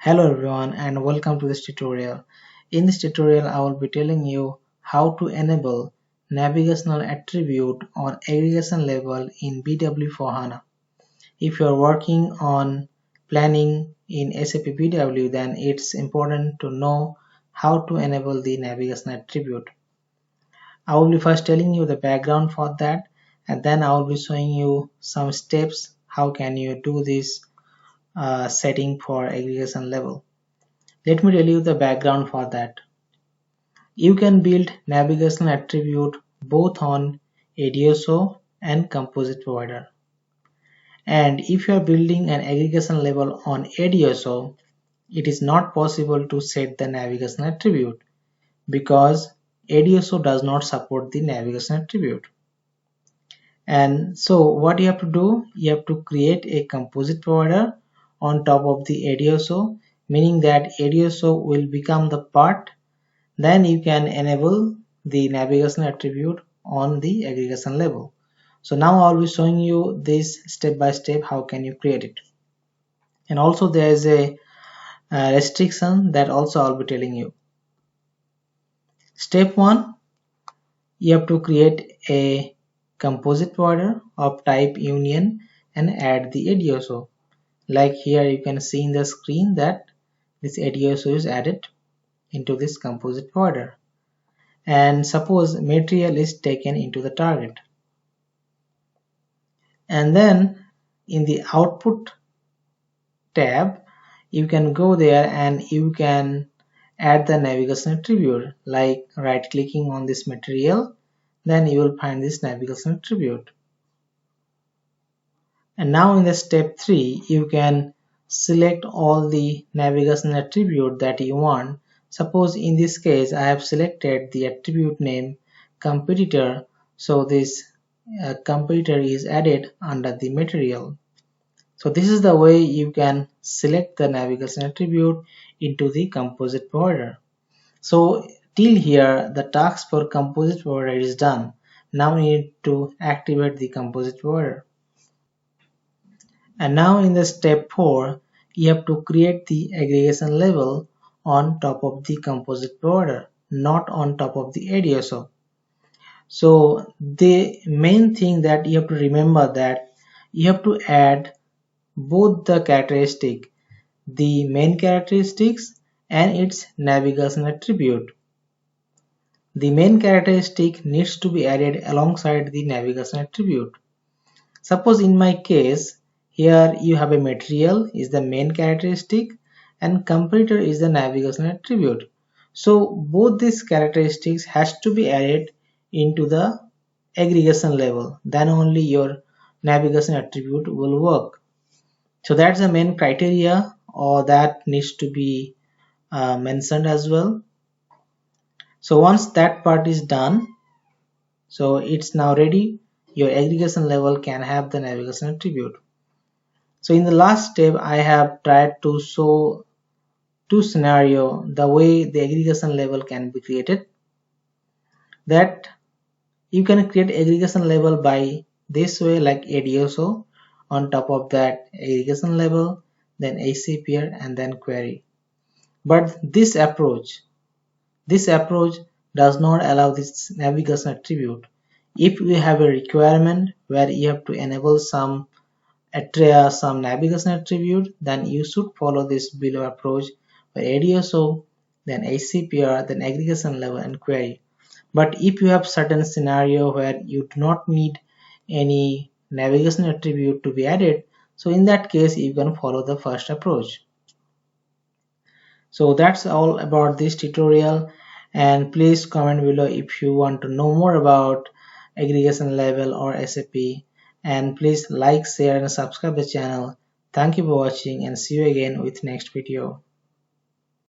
Hello everyone and welcome to this tutorial. In this tutorial I will be telling you how to enable navigational attribute on aggregation level in BW4HANA. If you are working on planning in SAP BW, then it's important to know how to enable the navigational attribute. I will be first telling you the background for that, and then I will be showing you some steps how can you do this setting for aggregation level. Let me tell you the background for that. You can build navigational attribute both on ADSO and composite provider. And if you are building an aggregation level on ADSO, it is not possible to set the navigation attribute because ADSO does not support the navigation attribute. And so what you have to do, you have to create a composite provider on top of the ADSO, meaning that ADSO will become the part. Then you can enable the navigation attribute on the aggregation level. So now I'll be showing you this step by step how can you create it. And also there is a restriction that also I'll be telling you. Step 1, you have to create a composite provider of type union and add the ADSO. Like here you can see in the screen that this ADSO is added into this composite provider. And suppose material is taken into the target. And then in the output tab, you can go there and you can add the navigation attribute, like right clicking on this material, then you will find this navigation attribute. And now in the step 3, you can select all the navigation attribute that you want. Suppose in this case I have selected the attribute name competitor, so this competitor is added under the material. So this is the way you can select the navigation attribute into the composite provider. So till here the task for composite provider is done. Now we need to activate the composite provider. And now in the step 4, you have to create the aggregation level on top of the composite provider, not on top of the ADSO. So the main thing that you have to remember that you have to add both the characteristic, the main characteristics and its navigation attribute. The main characteristic needs to be added alongside the navigation attribute. Suppose in my case, here you have a material is the main characteristic and competitor is the navigation attribute. So both these characteristics has to be added into the aggregation level, then only your navigation attribute will work. So that's the main criteria or that needs to be mentioned as well. So once that part is done, so it's now ready, your aggregation level can have the navigation attribute. So in the last step I have tried to show two scenarios the way the aggregation level can be created. That you can create aggregation level by this way, like ADSO, on top of that aggregation level, then ACPR and then query. But this approach does not allow this navigation attribute. If you have a requirement where you have to enable some navigation attribute, then you should follow this below approach for ADSO, then ACPR, then aggregation level and query. But if you have certain scenario where you do not need any navigation attribute to be added, so in that case you can follow the first approach. So that's all about this tutorial, and please comment below if you want to know more about aggregation level or SAP, and please like, share and subscribe the channel. Thank you for watching and see you again with next video.